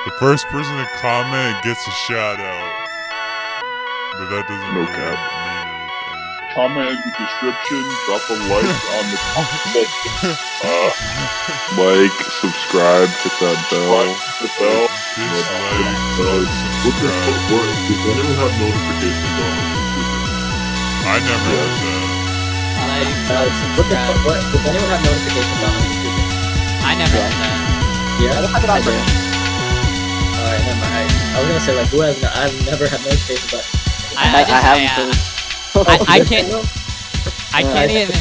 The first person to comment gets a shout out. But that doesn't No really cap. mean anything. Comment in the description, drop a like on the comment section. Like, subscribe, hit that bell. Dislike, What the subscribe. fuck? Does anyone have notifications on? I never had that. What the subscribe. fuck? What? Does anyone have notifications on YouTube? I never had that. Yeah, I don't have it on. Alright, never mind. I was gonna say like, who has? I've never had notifications, but I can't. I can't even.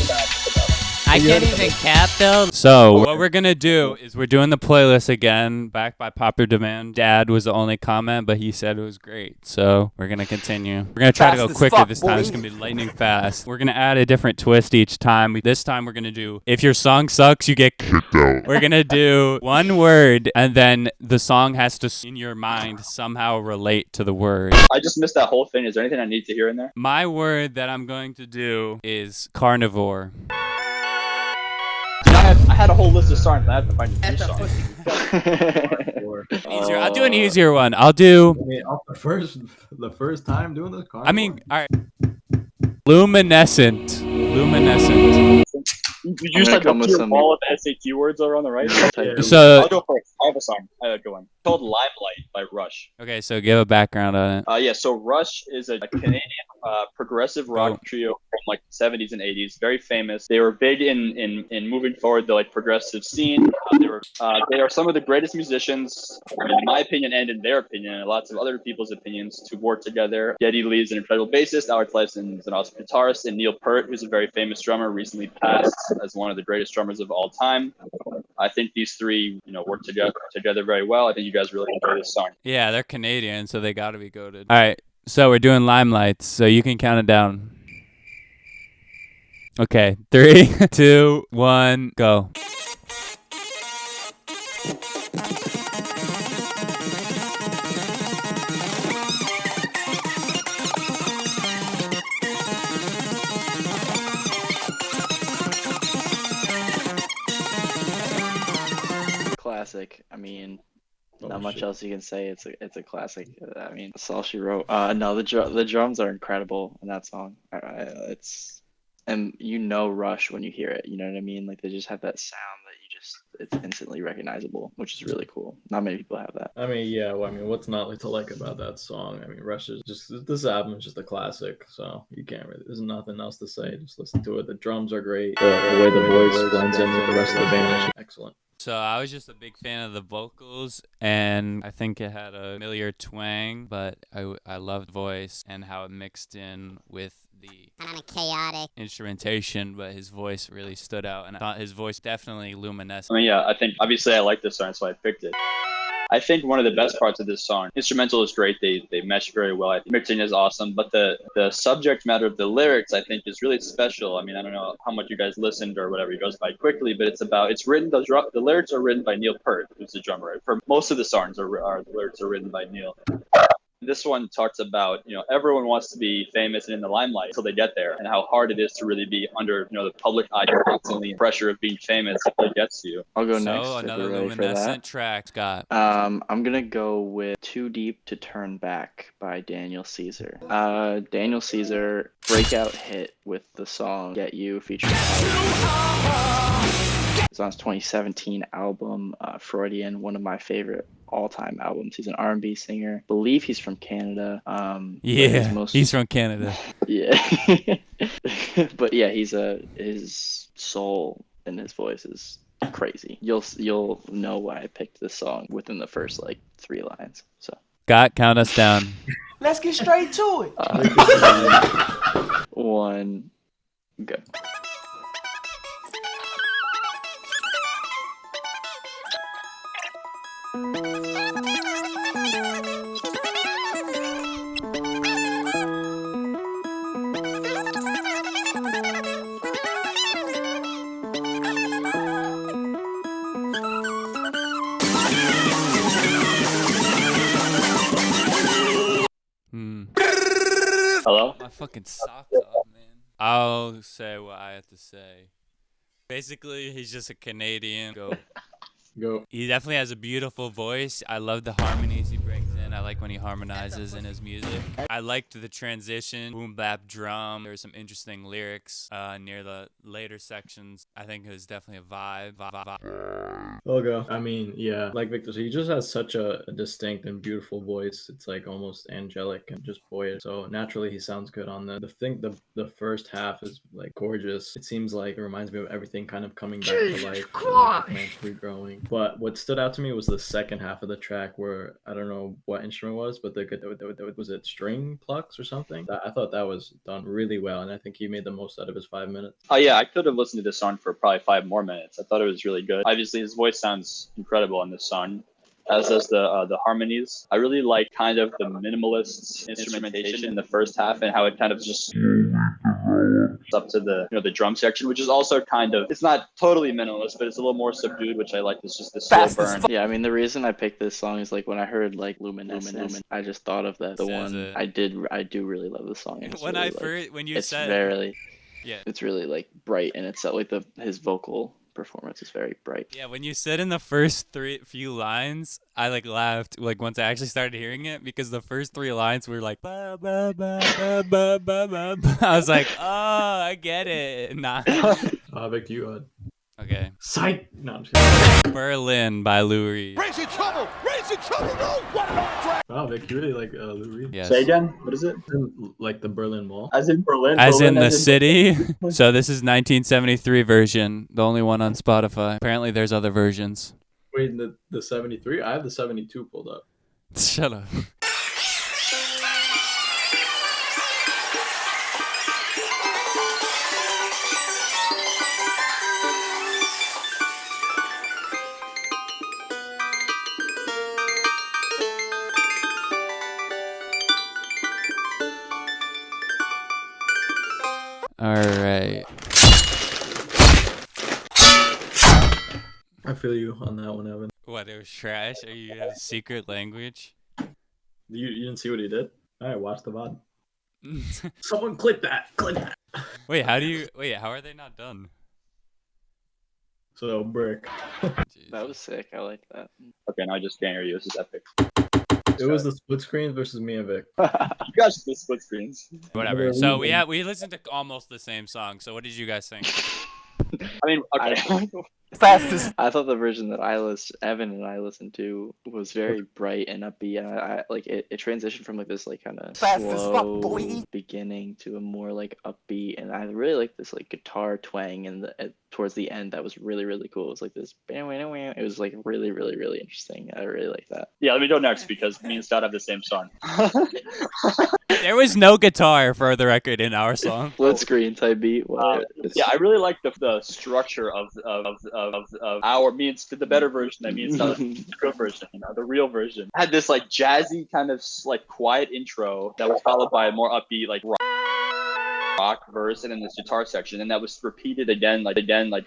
I can't even cap though. So what we're gonna do is we're doing the playlist again, backed by popular demand. Dad was the only comment, but he said it was great. So we're gonna continue. We're gonna try to go Fast as quicker fuck, this time. boy. It's gonna be lightning fast. We're gonna add a different twist each time. This time we're gonna do if your song sucks, you get Kicked out. We're gonna do one word, and then the song has to, in your mind, somehow relate to the word. I just missed that whole thing. Is there anything I need to hear in there? My word that I'm going to do is carnivore. I had a whole list of songs. I have to find a new song. Easier. I'll do an easier one. I'll do. I mean, the first time doing this car. I mean, all right. Luminescent. Luminescent. You I'm just gonna like come look with to your some- wall of SAT words are on the right. So I'll go first. I have a song. I have a good one. It's called Limelight by Rush. okay, so give a background on it. Yeah, so Rush is a Canadian progressive rock trio from like the 70s and 80s. Very famous. They were big in moving forward the like progressive scene. They are some of the greatest musicians, I mean, in my opinion and in their opinion, and lots of other people's opinions, to work together. Geddy Lee is an incredible bassist. Alex Lifeson is an awesome guitarist, and Neil Peart, who's a very famous drummer, recently passed as one of the greatest drummers of all time. I think these three, work together very well. I think you guys really enjoy this song. Yeah, they're Canadian, so they got to be goated. All right, so we're doing Limelights, so you can count it down. Okay, 3, 2, 1, go. Classic. I mean, Oh, not much shit. else you can say. It's a classic. I mean, that's all she wrote. No, the drums are incredible in that song. And Rush when you hear it. You know what I mean? Like they just have that sound that it's instantly recognizable, which is really cool. Not many people have that. I mean, yeah. Well, I mean, what's not to like about that song? I mean, Rush is just this album is just a classic. So you can't really. There's nothing else to say. Just listen to it. The drums are great. The way the voice blends in with the rest of the band is excellent. So I was just a big fan of the vocals, and I think it had a familiar twang, but I loved the voice and how it mixed in with the kind of chaotic instrumentation, but his voice really stood out, and I thought his voice definitely luminescent. I mean, yeah, I think obviously I like this song, so I picked it. I think one of the best parts of this song, instrumental is great. They mesh very well. I think mixing is awesome, but the subject matter of the lyrics, I think, is really special. I mean, I don't know how much you guys listened or whatever. It goes by quickly, but it's written. The lyrics are written by Neil Peart, who's the drummer. For most of the songs, the lyrics are written by Neil. This one talks about, everyone wants to be famous and in the limelight until they get there, and how hard it is to really be under, the public eye, constantly pressure of being famous until it gets to you. I'll go So next. if another you're ready for luminescent that. track, Scott. I'm gonna go with "Too Deep to Turn Back" by Daniel Caesar. Daniel Caesar breakout hit with the song "Get You" featuring. It's on his 2017 album, Freudian, one of my favorite all-time albums. He's an R&B singer. I believe he's from Canada. Yeah, he's from Canada. Yeah. But yeah, his soul in his voice is crazy. You'll know why I picked this song within the first 3 lines. So Scott, count us down. Let's get straight to it. 1, go. Hello? My fucking socks off, man. I'll say what I have to say. Basically, he's just a Canadian. Go. Go. He definitely has a beautiful voice. I love the harmonies he brings in. I like when he harmonizes in his music. I liked the transition, boom bap drum. There were some interesting lyrics near the later sections. I think it was definitely a vibe. I'll go. I mean, yeah, like Victor said, he just has such a distinct and beautiful voice. It's like almost angelic and just boyish. So naturally, he sounds good on the first half is like gorgeous. It seems like it reminds me of everything kind of coming back to life, like the plants regrowing. But what stood out to me was the second half of the track, where I don't know what instrument it was, but was it string plucks or something? I thought that was done really well, and I think he made the most out of his 5 minutes. Oh yeah, I could have listened to this song for probably 5 more minutes. I thought it was really good. Obviously, his voice sounds incredible on this song, as does the harmonies. I really like kind of the minimalist instrumentation in the first half and how it kind of just up to the drum section, which is also kind of, it's not totally minimalist, but it's a little more subdued, which I like. It's just the slow burn. Yeah, I mean, the reason I picked this song is like when I heard like Luminescence, I just thought of that. The Says one it. I do really love the song. It's When really, I like, first, when you it's said, very, yeah. it's really like bright, and it's like his vocal performance is very bright. Yeah, when you said in the first few lines, I like laughed like once I actually started hearing it, because the first 3 lines were like ba ba ba ba ba ba ba. I was like, oh, I get it. Nah. Vic, you had. Okay. Psych. No, I'm just kidding. Berlin by Lou Reed. Raising trouble! Raising trouble! No! What an off Wow, Vic, you really like Lou Reed. Yes. Say again, what is it? Like the Berlin Wall. As in Berlin? As in Berlin, the city. So this is 1973 version, the only one on Spotify. Apparently there's other versions. Wait, the 73? I have the 72 pulled up. Shut up. All right. I feel you on that one, Evan. What, it was trash? Or you have a secret language? You didn't see what he did? All right, watch the VOD. Someone clip that. Clip that. Wait, how are they not done? So, Brick. Jeez. That was sick. I like that. Okay, now I just can't hear you. This is epic. It was the split screen versus me and Vic. You guys did split screens. Whatever. So we listened to almost the same song. So what did you guys think? I mean, okay. Fastest. I thought the version that Evan and I listened to was very bright and upbeat, and I like it. It transitioned from like this like kind of Fast as fuck, slow boy. beginning to a more like upbeat, and I really like this like guitar twang and towards the end that was really really cool. It was like this, it was like really really really interesting. I really like that. Yeah, let me go next because me and Stout have the same song. There was no guitar, for the record, in our song. Split screen type beat. Yeah, I really like the structure of our the better version. I mean, it's not the real version, the real version had this like jazzy kind of like quiet intro that was followed by a more upbeat like rock verse and then this guitar section, and that was repeated again like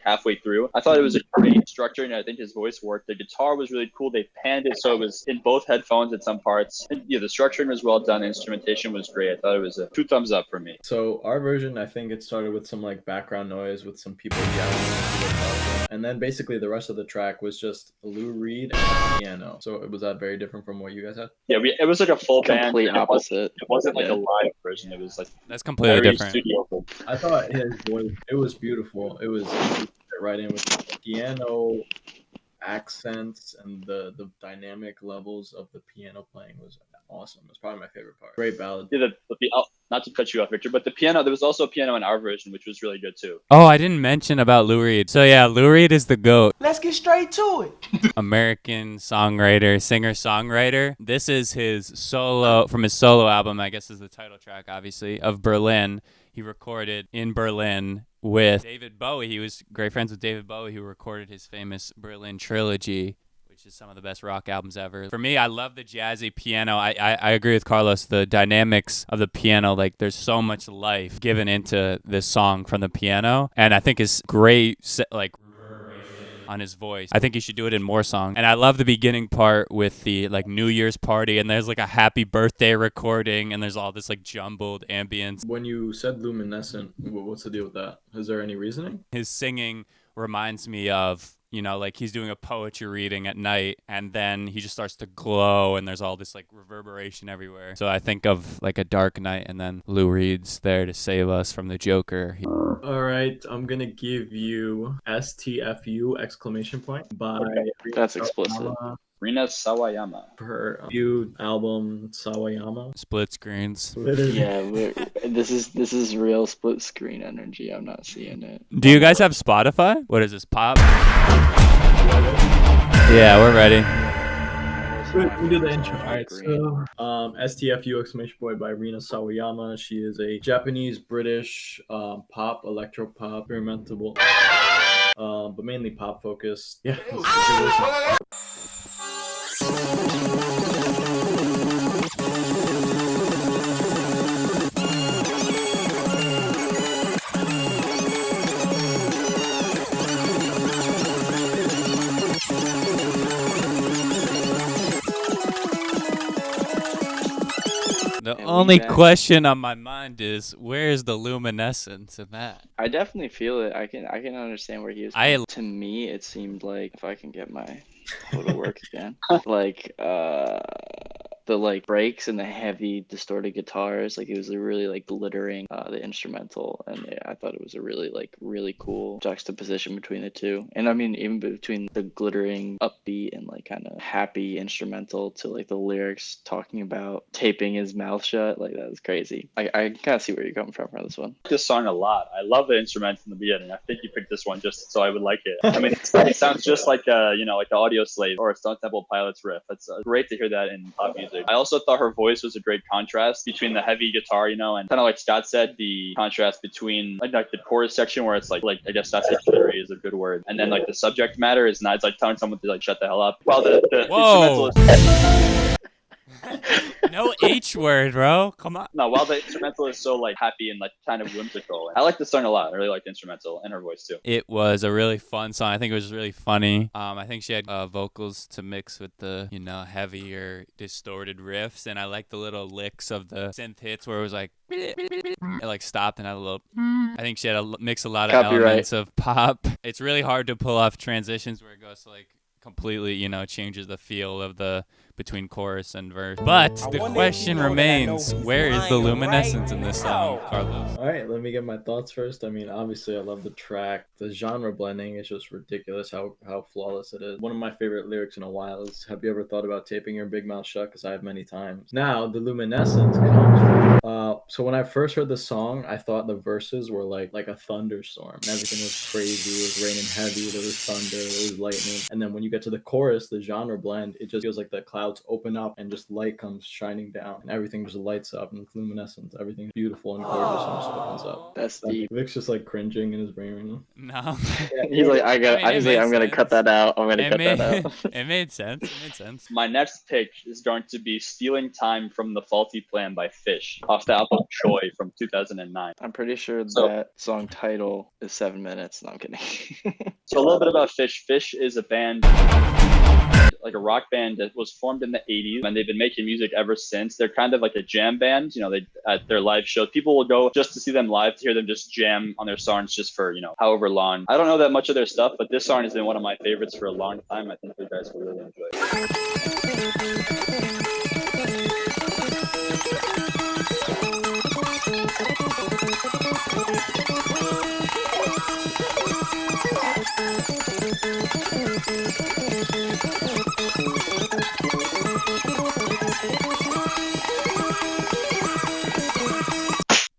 halfway through. I thought it was a great structure, and I think his voice worked. The guitar was really cool. They panned it so it was in both headphones at some parts. And, yeah, the structuring was well done. The instrumentation was great. I thought it was 2 thumbs up for me. So our version, I think it started with some like background noise with some people yelling, and then basically the rest of the track was just Lou Reed and a piano. So was that very different from what you guys had? Yeah, it was like a full band. Complete opposite. It wasn't like a live version. It was like That's completely very different. studio. I thought his voice, it was beautiful. It was right in with the piano accents, and the dynamic levels of the piano playing was awesome. It's probably my favorite part. Great ballad. Yeah, not to cut you off, Victor, but the piano, there was also a piano in our version, which was really good too. Oh, I didn't mention about Lou Reed. So yeah, Lou Reed is the GOAT. Let's get straight to it. American songwriter, singer-songwriter. This is his solo album, I guess is the title track, obviously, of Berlin. He recorded in Berlin with David Bowie. He was great friends with David Bowie, who recorded his famous Berlin Trilogy, which is some of the best rock albums ever. For me, I love the jazzy piano. I agree with Carlos. The dynamics of the piano, like there's so much life given into this song from the piano, and I think it's great, like on his voice. I think he should do it in more songs. And I love the beginning part with the like New Year's party, and there's like a happy birthday recording, and there's all this like jumbled ambience. When you said luminescent, what's the deal with that? Is there any reasoning? His singing reminds me of, you know, like he's doing a poetry reading at night, and then he just starts to glow, and there's all this like reverberation everywhere. So I think of like a dark night, and then Lou Reed's there to save us from the Joker. All right, I'm gonna give you STFU exclamation point by That's explicit. Sawayama Rina Sawayama. for her debut album Sawayama. Split screens. Yeah, this is real split screen energy. I'm not seeing it. Do you guys have Spotify? What is this, pop? Yeah, we're ready. We do the intro. All right, so STFU exclamation point by Rina Sawayama. She is a Japanese British pop, electro pop, experimental, but mainly pop focused. Yeah. let's give it a listen. The And we only back. question on my mind is, where's the luminescence in that? I definitely feel it. I can understand where he is. To me, it seemed like, if I can get my photo work again, like the like breaks and the heavy distorted guitars, like it was a really like glittering the instrumental, and yeah, I thought it was a really cool juxtaposition between the two. And I mean, even between the glittering upbeat and like kind of happy instrumental to like the lyrics talking about taping his mouth shut, like that was crazy. I kind of see where you're coming from for this one. This song a lot. I love the instrument in the beginning. I think you picked this one just so I would like it. I mean, it sounds just like like the Audio Slave or a Stone Temple Pilots riff. It's great to hear that in pop music. I also thought her voice was a great contrast between the heavy guitar, and kind of like Scott said, the contrast between like the chorus section where it's like I guess saturatory is a good word, and then like the subject matter is not. It's like telling someone to like shut the hell up. While the Whoa. instrumental is No H word, bro. Come on. no, while the instrumental is so like happy and like kind of whimsical. I like the song a lot. I really like the instrumental and her voice too. It was a really fun song. I think it was really funny. I think she had vocals to mix with the, heavier, distorted riffs. And I like the little licks of the synth hits where it was like, it like stopped and had a little. I think she had mix a lot of Copyright. elements of pop. It's really hard to pull off transitions where it goes to like completely, changes the feel of the between chorus and verse. But the question remains, where is the luminescence in this song, Carlos? All right, let me get my thoughts first. I mean, obviously, I love the track. The genre blending is just ridiculous how flawless it is. One of my favorite lyrics in a while is, "Have you ever thought about taping your big mouth shut? Because I have many times." Now, the luminescence comes from... So when I first heard the song, I thought the verses were like a thunderstorm. And everything was crazy. It was raining heavy. There was thunder. There was lightning. And then when you get to the chorus, the genre blend, it just feels like the clouds open up and just light comes shining down. And everything just lights up and it's luminescent. Everything's beautiful and gorgeous and just opens up. That's deep. Vic's just like cringing in his brain right now. No. He's like, I mean, I'm gonna sense. cut that out. I'm gonna cut that out. It made sense. It made sense. My next pick is going to be "Stealing Time from the Faulty Plan" by Fish off the album Choi from 2009. I'm pretty sure So- that song title is 7 minutes. No, I'm kidding. So a little bit about Fish. Fish is a band, like a rock band that was formed in the 80s, and they've been making music ever since. They're kind of like a jam band. They at their live shows, people will go just to see them live, to hear them just jam on their songs just for, however long. I don't know that much of their stuff, but this song has been one of my favorites for a long time. I think you guys will really enjoy it.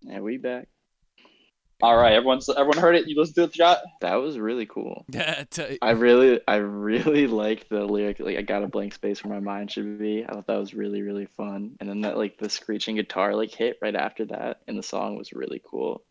Yeah, we back. All right, everyone heard it. You listened to it, Scott? That was really cool. Yeah, I really liked the lyric, like, "I got a blank space where my mind should be." I thought that was really, really fun. And then that, like, the screeching guitar, like, hit right after that in the song was really cool.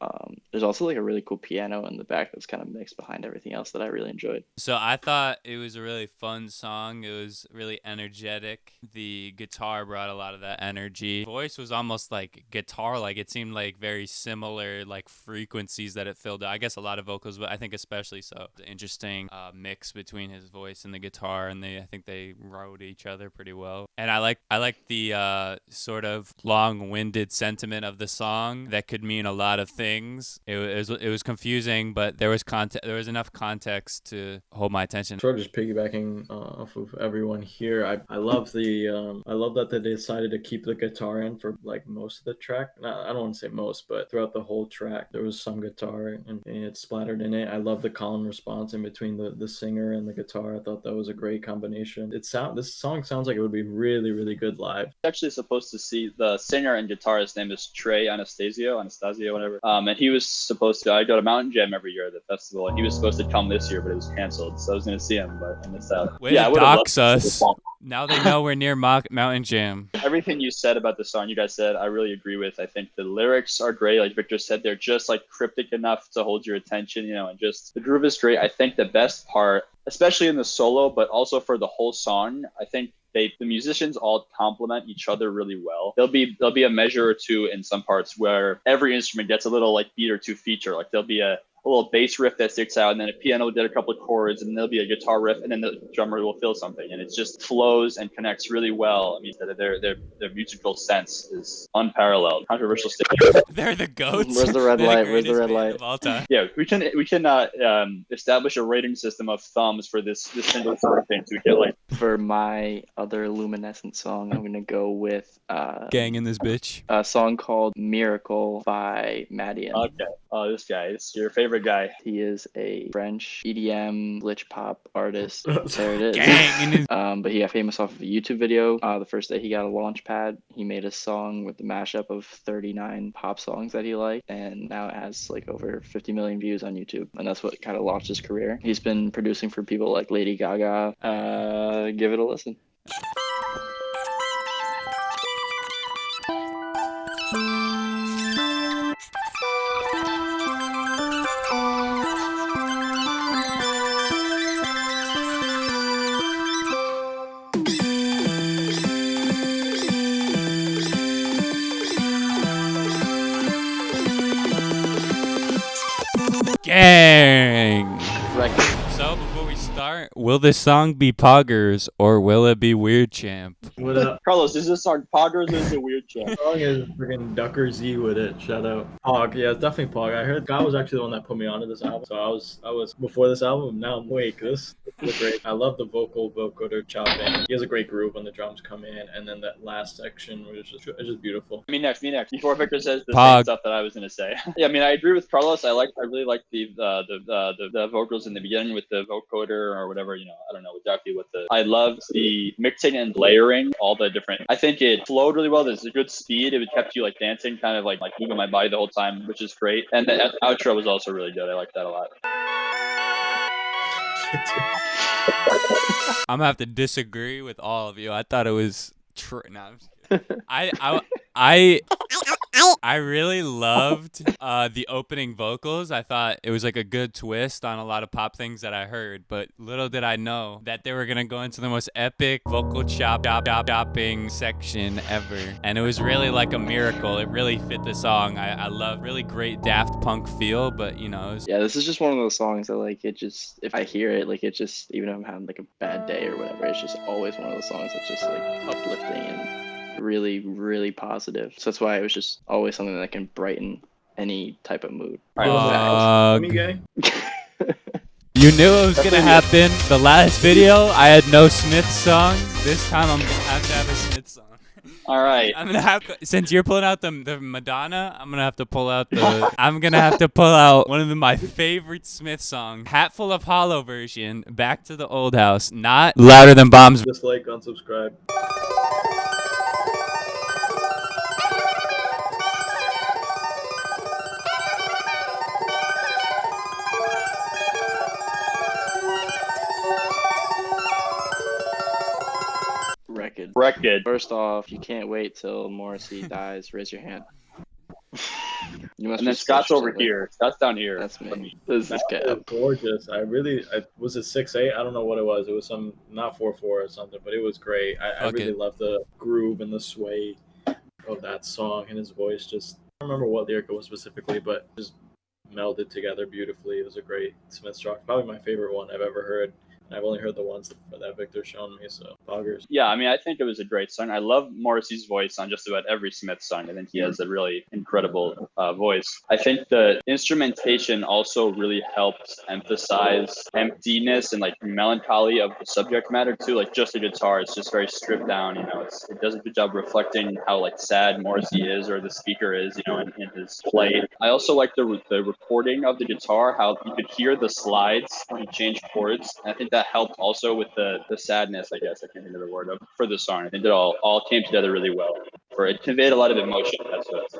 There's also, like, a really cool piano in the back that's kind of mixed behind everything else that I really enjoyed. So I thought it was a really fun song. It was really energetic. The guitar brought a lot of that energy. Voice was almost like guitar, like it seemed like very similar, like frequency frequencies that it filled. I guess a lot of vocals, but I think especially so. The interesting mix between his voice and the guitar, and I think they rode each other pretty well. And I like the sort of long-winded sentiment of the song that could mean a lot of things. It was confusing, but there was enough context to hold my attention. Sort of just piggybacking off of everyone here. I love I love that they decided to keep the guitar in for like most of the track. I don't want to say most, but throughout the whole track there was some guitar and it splattered in it. I love the call and response in between the singer and the guitar. I thought that was a great combination. This song sounds like it would be really, really good live. Actually supposed to see the singer and guitarist name is Trey Anastasio, whatever. And he was supposed to. I go to Mountain Jam every year, the festival, and he was supposed to come this year, but it was canceled. So I was going to see him, but I missed out. Way to dox us. Now they know we're near Mountain Jam. Everything you said about the song, you guys said, I really agree with. I think the lyrics are great. Like Victor said, they're just like cryptic enough to hold your attention, and just the groove is great. I think the best part, especially in the solo, but also for the whole song, I think the musicians all complement each other really well. There'll be a measure or two in some parts where every instrument gets a little like beat or two feature. Like there'll be a little bass riff that sticks out, and then a piano did a couple of chords, and there'll be a guitar riff, and then the drummer will fill something, and it just flows and connects really well. I mean, their musical sense is unparalleled. Controversial statement. They're the goats. Where's the red light? Where's the red light? Of all time. Yeah, we can establish a rating system of thumbs for this single song thing to get like. For my other Luminescent song, I'm gonna go with Gang in this bitch. A song called Miracle by Madian. Okay. Oh, this guy is your favorite guy. He is a French EDM glitch pop artist. There it is. Gang in his... But he got famous off of a YouTube video. The first day he got a launch pad, he made a song with the mashup of 39 pop songs that he liked, and now it has like over 50 million views on YouTube, and that's what kind of launched his career. He's been producing for people like Lady Gaga. Give it a listen. Gang. Record. So before we start, will this song be Poggers or will it be Weird Champ? What up? Carlos, is this song Poggers or is it Weird Champ? The song is freaking Ducker Z with it. Shout out. Pog, yeah, it's definitely Pog. I heard God was actually the one that put me onto this album. So I was before this album. Now I'm awake. This is great. I love the vocoder chopping. He has a great groove when the drums come in, and then that last section was just beautiful. Me next. Before Victor says the Pog. same stuff that I was gonna say. Yeah, I mean, I agree with Carlos. I really like the vocals in the beginning with the vocoder or whatever. I don't know exactly what I love the mixing and layering, all the different. I think it flowed really well. There's a good speed. It kept you like dancing, kind of like moving my body the whole time, which is great. And the outro was also really good. I like that a lot. I'm gonna have to disagree with all of you. I thought it was true. No, I'm just kidding. I really loved the opening vocals. I thought it was like a good twist on a lot of pop things that I heard, but little did I know that they were gonna go into the most epic vocal chopping section ever, and it was really like a miracle. It really fit the song. I love really great Daft Punk feel, but it was... Yeah, this is just one of those songs that if I hear it, even if I'm having like a bad day or whatever, it's just always one of those songs that's just like uplifting and really, really positive. So that's why it was just always something that can brighten any type of mood. Me, gang. You knew it was gonna happen. The last video, I had no Smith song. This time, I'm gonna have to have a Smith song. All right. I'm gonna have, since you're pulling out the Madonna, I'm gonna have to pull out one of my favorite Smith songs, Hatful of Hollow version, Back to the Old House, not Louder Than Bombs. Dislike, unsubscribe. Record. First off, you can't wait till Morrissey dies. Raise your hand. You must And then Scott's over here. Scott's down here. That's me. This is Kev. Gorgeous. Was it 6/8? I don't know what it was. It was some not 4/4 or something, but it was great. I really love the groove and the sway of that song and his voice. Just I don't remember what lyric it was specifically, but just melded together beautifully. It was a great Smiths track, probably my favorite one I've ever heard. And I've only heard the ones that Victor's shown me, so poggers. Yeah, I mean, I think it was a great song. I love Morrissey's voice on just about every Smith song. I think he has a really incredible voice. I think the instrumentation also really helps emphasize emptiness and like melancholy of the subject matter too. Like just the guitar, it's just very stripped down. You know, it does a good job reflecting how like sad Morrissey is or the speaker is. You know, in his play. I also like the recording of the guitar, how you could hear the slides when he changed chords. And I think that helped also with the sadness, I guess I can't think of the word of for the song. I think it all came together really well. For it conveyed a lot of emotion. That's what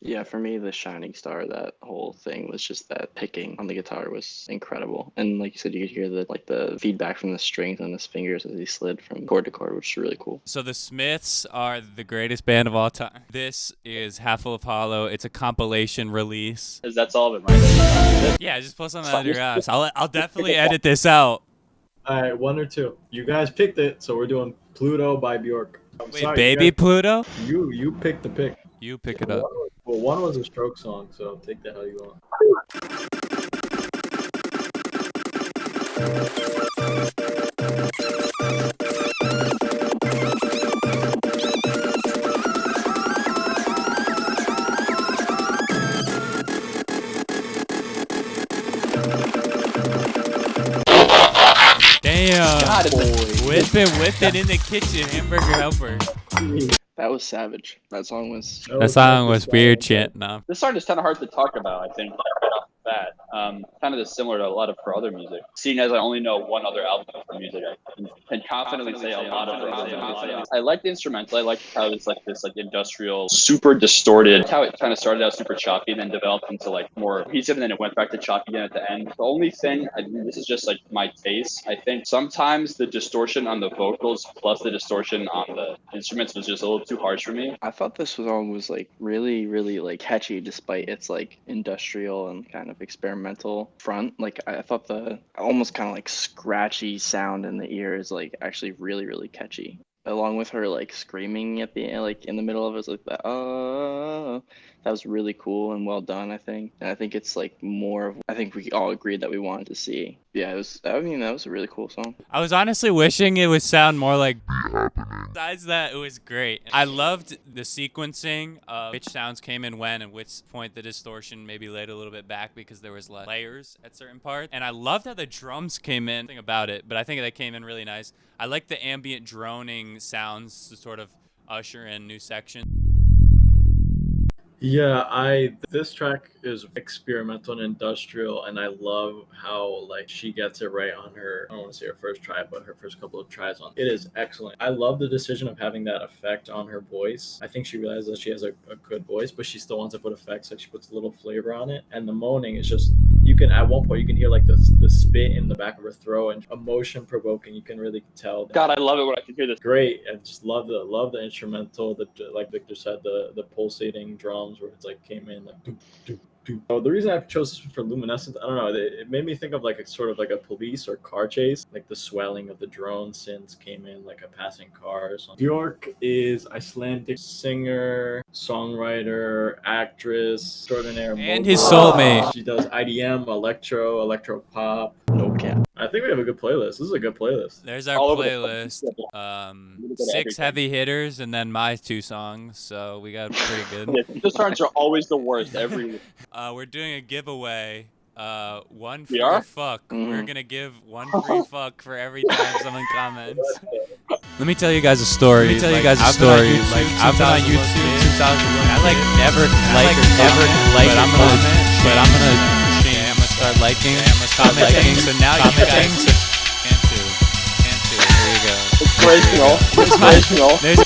Yeah, for me, the Shining Star, that whole thing was just that picking on the guitar was incredible. And like you said, you could hear the feedback from the strings on his fingers as he slid from chord to chord, which is really cool. So the Smiths are the greatest band of all time. This is Half Full of Hollow. It's a compilation release. Because that's all of it, right? Yeah, just post on that under your ass. I'll definitely edit this out. All right, one or two. You guys picked it, so we're doing Pluto by Bjork. I'm Wait, sorry, Baby you guys- Pluto? You picked the pick. You pick it up. Well, one was a Stroke song, so take the hell you want. Damn. God, it's Whipping in the kitchen, hamburger helper. That was savage. That song was. That song was weird shit. No. This song is kind of hard to talk about, I think, right off the bat. Kind of similar to a lot of her other music. Seeing as I only know one other album of her music, I can confidently say a lot of her music. I like the instrumental. I like how it's like this like industrial, super distorted. How it kind of started out super choppy, then developed into like more cohesive, and then it went back to choppy again at the end. The only thing, this is just like my taste. I think sometimes the distortion on the vocals plus the distortion on the instruments was just a little too harsh for me. I thought this song was like really, really like catchy despite its like industrial and kind of experimental front. Like I thought the almost kind of like scratchy sound in the ear is like actually really, really catchy. Along with her like screaming at the like in the middle of it, was like that. That was really cool and well done, I think. And I think it's like more of I think we all agreed that we wanted to see. Yeah, it was. I mean, that was a really cool song. I was honestly wishing it would sound more like. Besides that, it was great. I loved the sequencing of which sounds came in when and which point the distortion maybe laid a little bit back because there was less layers at certain parts. And I loved how the drums came in. Thing about it, but I think they came in really nice. I like the ambient droning sounds to sort of usher in new sections. Yeah, this track is experimental and industrial, and I love how like she gets it right on her, I don't want to say her first try, but her first couple of tries on. It is excellent. I love the decision of having that effect on her voice. I think she realizes that she has a good voice, but she still wants to put effects, like she puts a little flavor on it. And the moaning is just, you can, at one point you can hear like the spit in the back of her throat and emotion provoking. You can really tell. God, I love it when I can hear this. Great. I just love the instrumental, like Victor said, the pulsating drums where it's like came in like doop, doop, doop. Oh, the reason I chose this for Luminescent, I don't know, it made me think of like a sort of like a police or car chase, like the swelling of the drone synths came in like a passing car or something. Bjork is Icelandic singer, songwriter, actress, extraordinaire, And his soulmate. She does IDM, electro pop. No cap. I think we have a good playlist. This is a good playlist. There's our All over the playlist. bit of 6 everything. heavy hitters and then my 2 songs. So we got pretty good. Yeah, the songs are always the worst every week. We're doing a giveaway. One free We are? fuck. Mhm. We're gonna give one free fuck for every time someone comments. Let me tell you guys a story. I've been on YouTube 2001. I like never like but I'm gonna start liking, commenting. So now you guys can't do. There you go. Inspirational. Inspirational. There's